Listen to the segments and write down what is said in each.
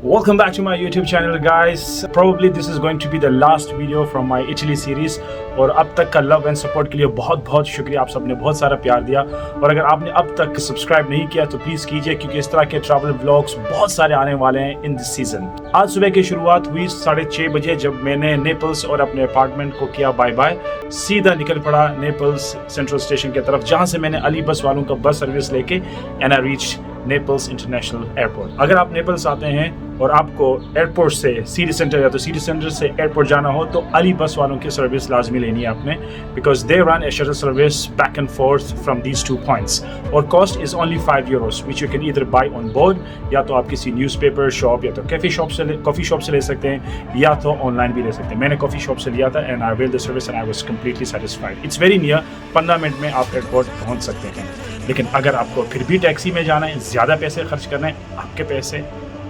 Welcome back to my YouTube channel guys. Probably this is going to be the last video from my Italy series और अब तक का love and support के लिए बहुत बहुत शुक्रिया। आप सबने बहुत सारा प्यार दिया और अगर आपने अब तक सब्सक्राइब नहीं किया तो प्लीज़ कीजिए क्योंकि इस तरह के ट्रैवल व्लॉग्स बहुत सारे आने वाले हैं इन दिस सीजन। आज सुबह की शुरुआत हुई 6:30 बजे जब मैंने नेपल्स और अपने अपार्टमेंट को किया बाय बाय। सीधा निकल पड़ा नेपल्स सेंट्रल स्टेशन की तरफ जहाँ से मैंने अली बस वालों का बस सर्विस लेके and I reach Naples international airport. अगर आप नेपल्स आते हैं और आपको एयरपोर्ट से सिटी सेंटर या तो सिटी सेंटर से एयरपोर्ट जाना हो तो अली बस वालों की सर्विस लाजमी लेनी है आपने because they run a shuttle service back and forth from these 2 points और cost is only €5 which you can either buy on board या तो आप किसी न्यूज़पेपर शॉप या तो कॉफ़ी शॉप से ले सकते हैं या तो ऑनलाइन भी ले सकते हैं। मैंने कॉफ़ी शॉप से लिया था and I will the service and I was completely satisfied. It's very near, 15 minute में आप एयरपोर्ट पहुँच सकते हैं। लेकिन अगर आपको फिर भी टैक्सी में जाना है, ज़्यादा पैसे खर्च करना है, आपके पैसे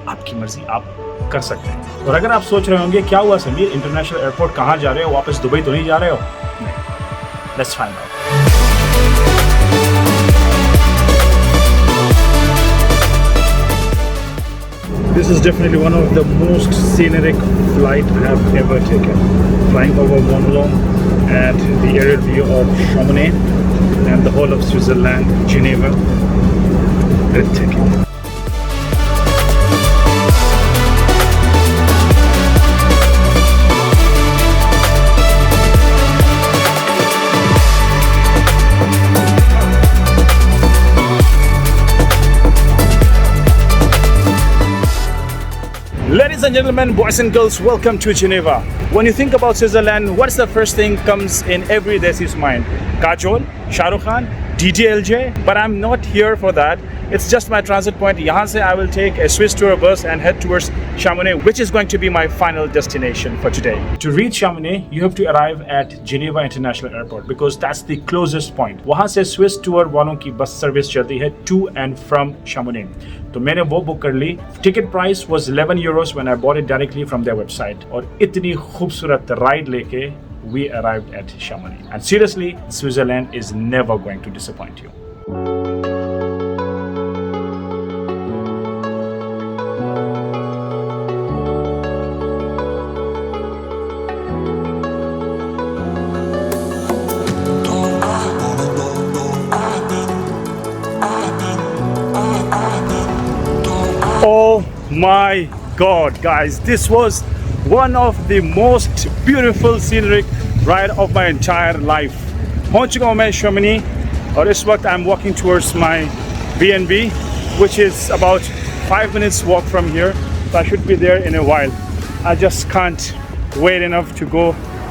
आपकी मर्जी, आप कर सकते हैं। और अगर आप सोच रहे होंगे क्या हुआ समीर, इंटरनेशनल एयरपोर्ट कहाँ जा रहे हो, वापस दुबई तो नहीं जा रहे हो? नहीं, let's find out. This is definitely one of the most scenic flight I have ever taken. Flying over Mont Blanc and the aerial view of Chamonix and the whole of Switzerland, Geneva. Breathtaking. Ladies and gentlemen, boys and girls, welcome to Geneva. When you think about Switzerland, what's the first thing comes in every Desi's mind? Kajol, Shah Rukh Khan, DDLJ? But I'm not here for that. It's just my transit point. Yahan se I will take a Swiss tour bus and head towards Chamonix, which is going to be my final destination for today. To reach Chamonix, you have to arrive at Geneva International Airport because that's the closest point. वहाँ से Swiss tour वालों की bus service चलती है to and from Chamonix. तो मैंने वो book कर ली। Ticket price was €11 when I bought it directly from their website. और इतनी खूबसूरत राइड लेके we arrived at Chamonix. And seriously, Switzerland is never going to disappoint you. Oh my God, guys, this was one of the most beautiful scenic ride of my entire life. पहुंच चुका हूँ मैं Chamonix और इस वक्त I'm walking towards my B&B, which is about 5 minutes walk from here. So I should be there in a while. I just can't wait enough to go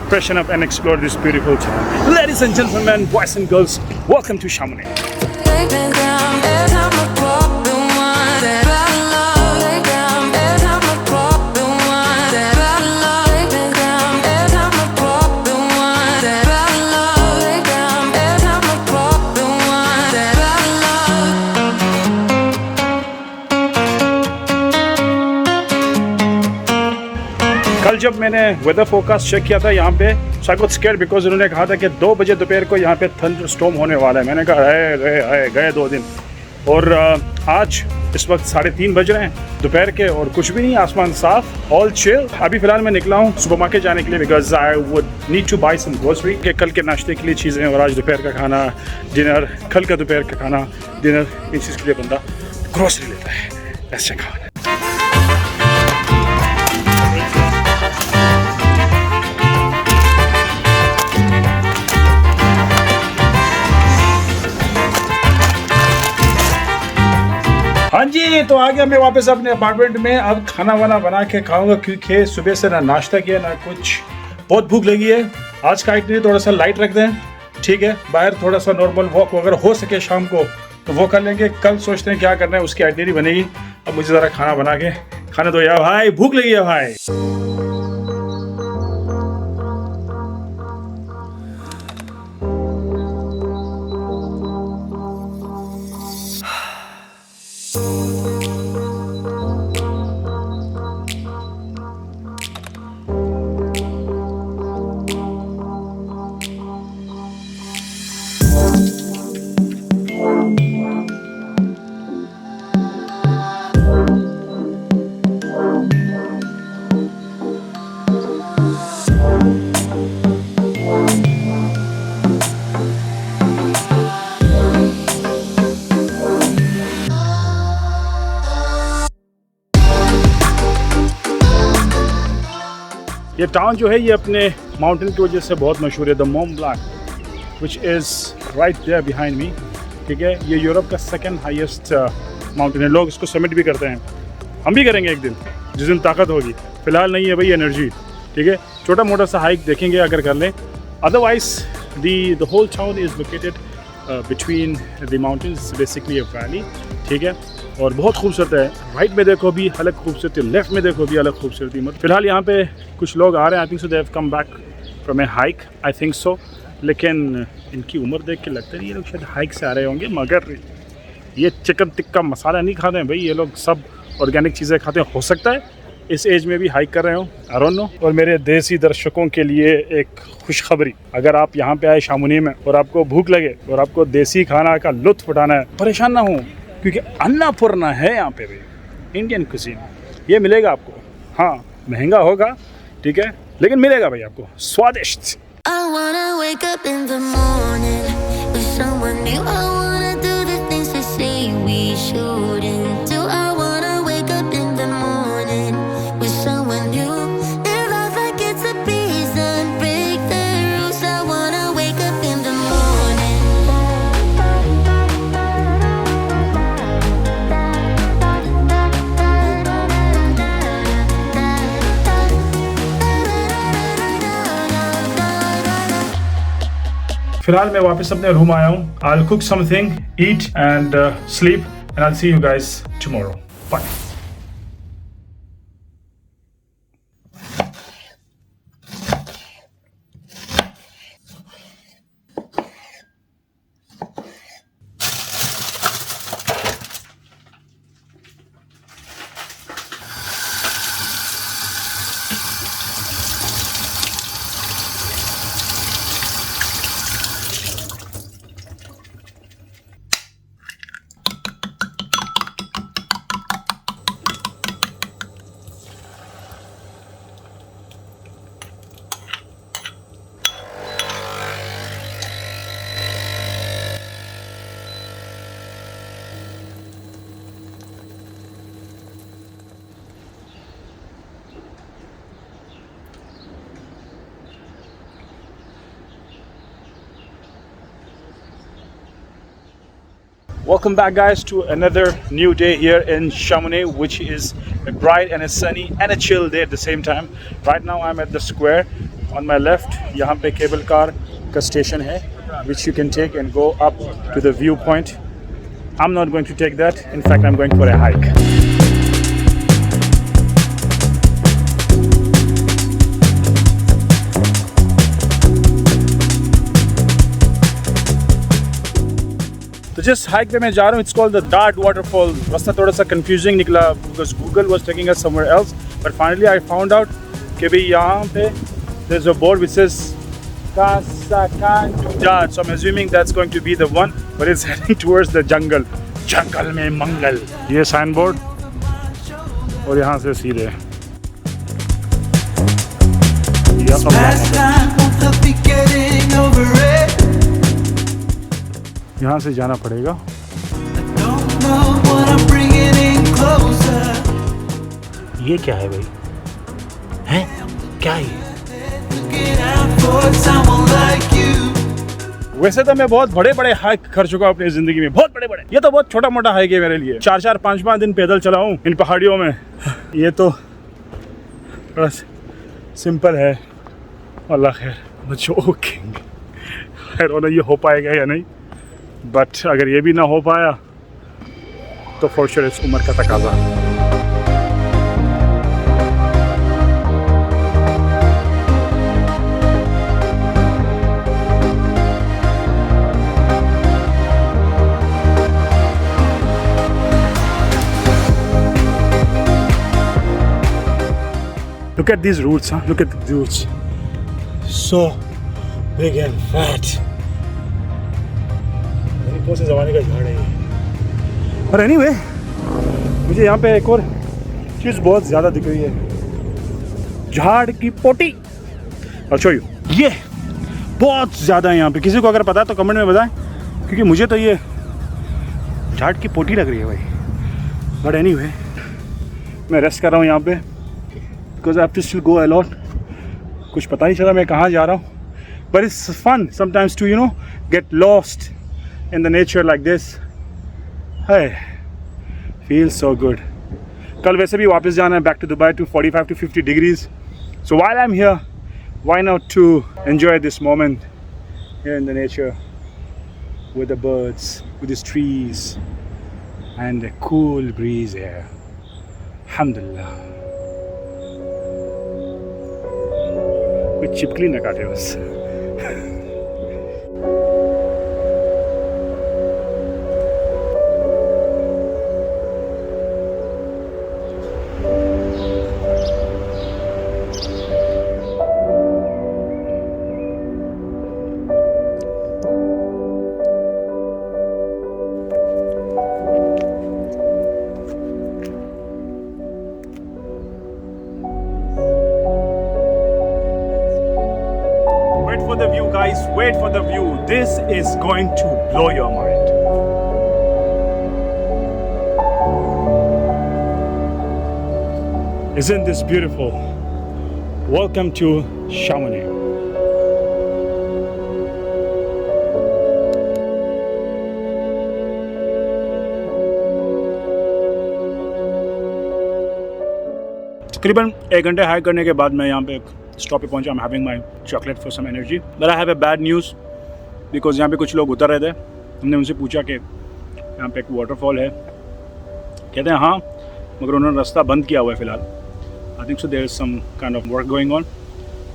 freshen up and explore this beautiful town. Ladies and gentlemen, boys and girls, welcome to Chamonix. कल जब मैंने weather forecast check किया था यहाँ पे, I got scared because उन्होंने कहा था कि 2 बजे दोपहर को यहाँ पे थंडर स्टॉर्म होने वाला है। मैंने कहा गए 2 दिन और आज इस वक्त 3:30 बज रहे हैं दोपहर के और कुछ भी नहीं, आसमान साफ, ऑल चिल। अभी फिलहाल मैं निकला हूँ सुपरमार्केट जाने के लिए because I would need to buy some grocery के कल के नाश्ते के लिए चीज़ें और आज दोपहर का खाना, डिनर, कल का दोपहर का खाना, डिनर, इन चीज़ के लिए बंदा ग्रोसरी लेता है। Let's check out. हाँ जी, तो आ गया मैं वापस अपने अपार्टमेंट में। अब खाना वाना बना के खाऊंगा क्योंकि सुबह से ना नाश्ता किया ना कुछ, बहुत भूख लगी है। आज का आइटनरी थोड़ा सा लाइट रख दें, ठीक है। बाहर थोड़ा सा नॉर्मल वॉक अगर हो सके शाम को तो वो कर लेंगे। कल सोचते हैं क्या करना है, उसकी आइटनरी बनेगी। अब मुझे ज़रा खाना बना के खाने दो यार भाई, भूख लगी है भाई। ये टाउन जो है ये अपने माउंटेन की वजह से बहुत मशहूर है, the Mont Blanc which is right there behind me. ठीक है, ये यूरोप का सेकंड हाईएस्ट माउंटेन है। लोग इसको समिट भी करते हैं, हम भी करेंगे एक दिन, जिस दिन ताकत होगी। फ़िलहाल नहीं है भाई एनर्जी। ठीक है, छोटा मोटा सा हाइक देखेंगे अगर कर लें। Otherwise the whole town is located between the mountains, basically a valley. ठीक है, और बहुत खूबसूरत है। राइट में देखो भी अलग खूबसूरती, लेफ्ट में देखो भी अलग खूबसूरती। मतलब फिलहाल यहाँ पे कुछ लोग आ रहे हैं, I think so they have come back from A hike, I think so. लेकिन इनकी उम्र देख के लगता है ये लोग शायद हाइक से आ रहे होंगे, मगर ये चिकन टिक्का मसाला नहीं खाते हैं भाई, ये लोग सब ऑर्गेनिक चीज़ें खाते हैं। हो सकता है इस एज में भी हाइक कर रहे हो, आई डोंट नो। और मेरे देसी दर्शकों के लिए एक खुशखबरी, अगर आप यहाँ पे आए शामुनी में और आपको भूख लगे और आपको देसी खाना का लुत्फ़ उठाना है, परेशान ना हो, क्योंकि अन्नपूर्णा है यहाँ पे भी, इंडियन कुजीन। ये मिलेगा आपको। हाँ, महंगा होगा, ठीक है, लेकिन मिलेगा भाई आपको स्वादिष्ट। फिलहाल मैं वापस अपने रूम आया हूँ। I'll cook something, eat and sleep, and I'll see you guys tomorrow. Bye. Welcome back guys to another new day here in Chamonix, which is a bright and a sunny and a chill day at the same time. Right now I'm at the square. On my left, यहाँ पे cable car का station है, which you can take and go up to the viewpoint. I'm not going to take that. In fact, I'm going for a hike. तो जिस hike पे मैं जा रहा हूँ, it's called the Dart waterfall. रास्ता थोड़ा सा कंफ्यूजिंग निकला because Google was taking us somewhere else, but finally I found out कि भाई यहाँ पे there is a board which says Casacanda, so I am assuming that's going to be the one, but it's heading towards the jungle. जंगल में मंगल, ये sign board, और यहाँ से सीधे यहाँ से जाना पड़ेगा। ये क्या है भाई? हैं? क्या है? वैसे तो मैं बहुत बड़े बड़े हाइक कर चुका हूँ अपनी जिंदगी में, बहुत बड़े बड़े। ये तो बहुत छोटा मोटा हाइक है मेरे लिए। 4-4, 5-5 दिन पैदल चला हूँ इन पहाड़ियों में। ये तो बड़ा सिंपल है। अल्लाह खैर, जोकिंग। I don't know ये हो पाएगा या नहीं, बट अगर ये भी ना हो पाया तो फॉर श्योर इस उम्र का तकाजा। Look at these roots, huh? Look at the roots. So big and fat. कौन से ज़माने का झाड़ है ये? और एनीवे, मुझे यहाँ पे एक और चीज़ बहुत ज़्यादा दिख रही है, झाड़ की पोटी। I'll show you. ये बहुत ज़्यादा है यहाँ पे। किसी को अगर पता है तो कमेंट में बताएं, क्योंकि मुझे तो ये झाड़ की पोटी लग रही है भाई। बट एनीवे, मैं रेस्ट कर रहा हूँ यहाँ पे because I have to still go a lot कुछ पता नहीं चला मैं कहाँ जा रहा हूँ, but it's fun sometimes to get lost in the nature like this. Hey, feels so good. कल वैसे भी वापस जाना है back to Dubai to 45 to 50 degrees. So while I'm here, why not to enjoy this moment here in the nature with the birds, with these trees and the cool breeze here. Alhamdulillah. कोई चिपकली न काटे बस. Wait for the view, guys. Wait for the view. This is going to blow your mind. Isn't this beautiful? Welcome to Chamonix. तकरीबन 1 घंटे hike करने के बाद मैं यहाँ पे एक स्टॉप पे पहुंचा. I'm having my chocolate for some energy. But I have a bad news because यहाँ पे कुछ लोग उतर रहे थे. हमने उनसे पूछा कि यहाँ पे एक वाटरफॉल है. कहते हैं हाँ, मगर उन्होंने रास्ता बंद किया हुआ है फ़िलहाल. I think so there is some kind of work going on.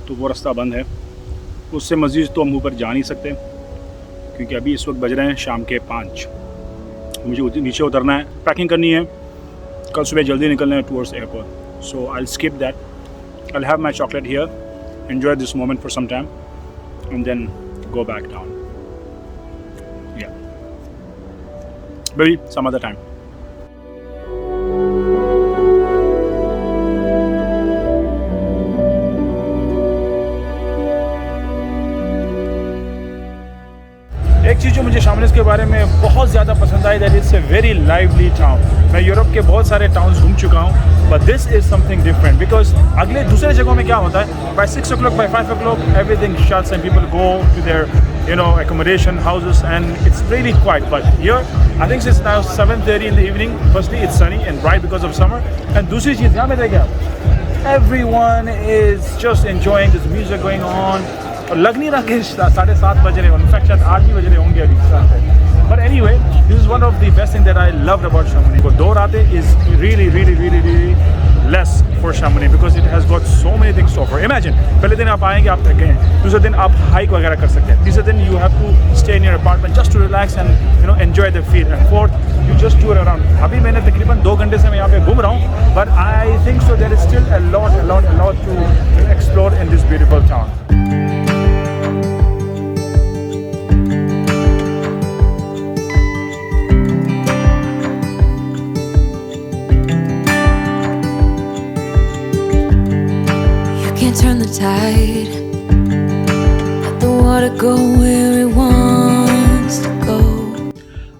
तो वो रास्ता बंद है. उससे मज़ीद तो हम ऊपर जा नहीं सकते क्योंकि अभी इस वक्त बज रहे हैं शाम के 5. मुझे नीचे उतरना है, पैकिंग करनी है, कल सुबह जल्दी निकलना है towards the airport. So I'll skip that. I'll have my chocolate here, enjoy this moment for some time, and then go back down. Yeah. Maybe some other time. एक चीज़ जो मुझे शामनिस के बारे में बहुत ज़्यादा पसंद आई, that it's a very lively town. मैं यूरोप के बहुत सारे टाउन्स घूम चुका हूँ, but this is something different because अगले दूसरे जगहों में क्या होता है, by 6 o'clock, by 5 o'clock everything shuts and people go to their accommodation houses and it's really quiet. But here I think it's now 7:30 in the evening. Firstly, it's sunny and bright because of summer, and दूसरी चीज़ यहाँ पे देखिए आप, everyone is just enjoying this music going on. और लग नहीं रहा कि 7:30 बज रहे हो, इनफैक्ट शायद 8 भी बज रहे होंगे अभी. But anyway, this is one of the best things that I loved about Chamonix. For दो रातें is really less for Chamonix because it has got so many things to offer. Imagine, पहले दिन आप आएंगे, आप थक गए हैं, दूसरे दिन आप हाइक वगैरह कर सकते हैं, तीसरे दिन you have to stay in your apartment just to relax and enjoy the feel, and fourth you just tour around. अभी मैंने तकरीबन 2 घंटे से मैं यहाँ पे घूम रहा हूँ, but I think so there is still a lot to explore in this beautiful town. Turn the tide, let the water go where it wants to go.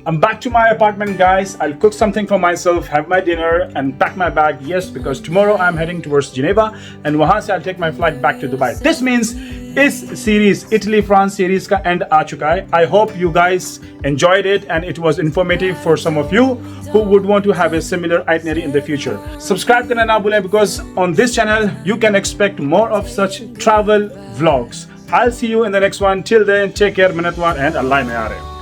I'm back to my apartment, guys. I'll cook something for myself, have my dinner, and pack my bag. Yes, because tomorrow I'm heading towards Geneva, and वहाँ से I'll take my flight back to Dubai. This means इस series Italy France series का and आ चुका है. I hope you guys enjoyed it and it was informative for some of you who would want to have a similar itinerary in the future. Subscribe करना ना भूलें because on this channel you can expect more of such travel vlogs. I'll see you in the next one. Till then, take care, Minatwan, and Allah mein aare.